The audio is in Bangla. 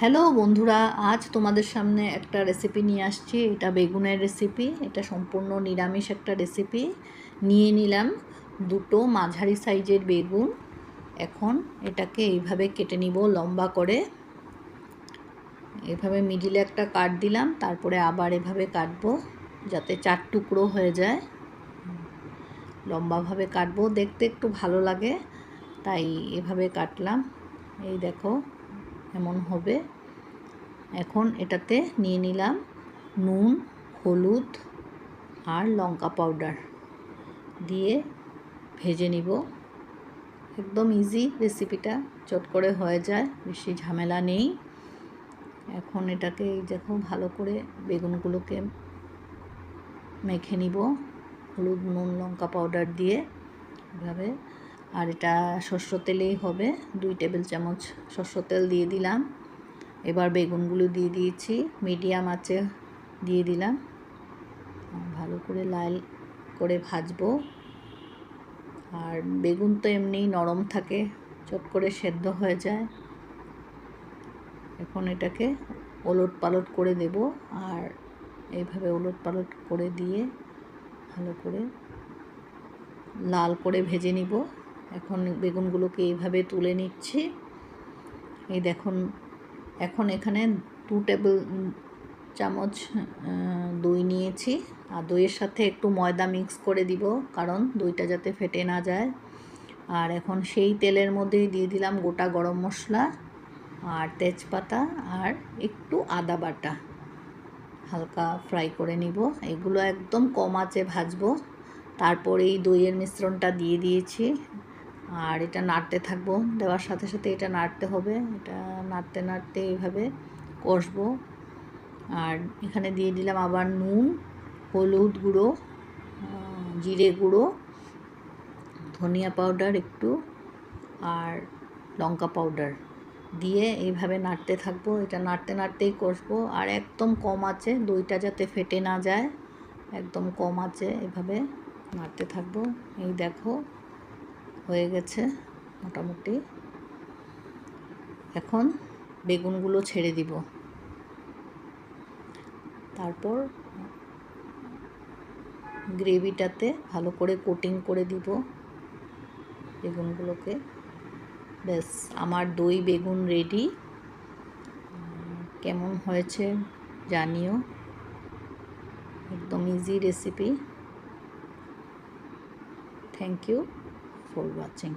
হ্যালো বন্ধুরা, আজ তোমাদের সামনে একটা রেসিপি নিয়ে আসছি। এটা বেগুনের রেসিপি। এটা সম্পূর্ণ নিরামিষ একটা রেসিপি। নিয়ে নিলাম দুটো মাঝারি সাইজের বেগুন। এখন এটাকে এইভাবে কেটে নিব লম্বা করে। এভাবে মিডিলে একটা কাট দিলাম, তারপরে আবার এভাবে কাটবো যাতে 4 টুকরো হয়ে যায়। লম্বাভাবে কাটবো, দেখতে একটু ভালো লাগে, তাই এভাবে কাটলাম। এই দেখো এমন হবে। এখন এটাতে নিয়ে নিলাম নুন, হলুদ আর লঙ্কা পাউডার দিয়ে ভেজে নিব। একদম ইজি রেসিপিটা, চট করে হয়ে যায়, বেশি ঝামেলা নেই। এখন এটাকে এই দেখো ভালো করে বেগুনগুলোকে মেখে নিব হলুদ, নুন, লঙ্কা পাউডার দিয়ে এভাবে। আর এটা সরষের তেলেই হবে। 2 টেবিল চামচ সরষের তেল দিয়ে দিলাম। এবার বেগুনগুলো দিয়ে দিয়েছি, মিডিয়াম আঁচে দিয়ে দিলাম। ভালো করে লাল করে ভাজবো। আর বেগুন তো এমনিই নরম থাকে, চট করে সেদ্ধ হয়ে যায়। এখন এটাকে ওলট পালট করে দেব। আর এইভাবে ওলট পালট করে দিয়ে ভালো করে লাল করে ভেজে নিব। এখন বেগুনগুলোকে এইভাবে তুলে নিচ্ছি। এই দেখুন, এখন এখানে 2 টেবিল চামচ দই নিয়েছি। আর দইয়ের সাথে একটু ময়দা মিক্স করে দিব, কারণ দইটা যাতে ফেটে না যায়। আর এখন সেই তেলের মধ্যেই দিয়ে দিলাম গোটা গরম মশলা আর তেজপাতা আর একটু আদা বাটা। হালকা ফ্রাই করে নিব। এগুলো একদম কম আঁচে ভাজবো। তারপরে এই দইয়ের মিশ্রণটা দিয়ে দিয়েছি। আর এটা নাড়তে থাকবো, দেওয়ার সাথে সাথে এটা নাড়তে হবে। এটা নাড়তে নাড়তে এইভাবে কষবো। আর এখানে দিয়ে দিলাম আবার নুন, হলুদ গুঁড়ো, জিরে গুঁড়ো, ধনিয়া পাউডার একটু আর লঙ্কা পাউডার দিয়ে এইভাবে নাড়তে থাকবো। এটা নাড়তে নাড়তেই কষবো। আর একদম কম আঁচে, দইটা যাতে ফেটে না যায়, একদম কম আঁচে এভাবে নাড়তে থাকবো। এই দেখো হয়ে গেছে মোটামুটি। এখন বেগুনগুলো ছেড়ে দিব। তারপর গ্রেভিটাতে ভালো করে কোটিং করে দিব বেগুনগুলোকে। ব্যাস, আমার দই বেগুন রেডি। কেমন হয়েছে জানিও। একদম easy recipe. Thank you for watching.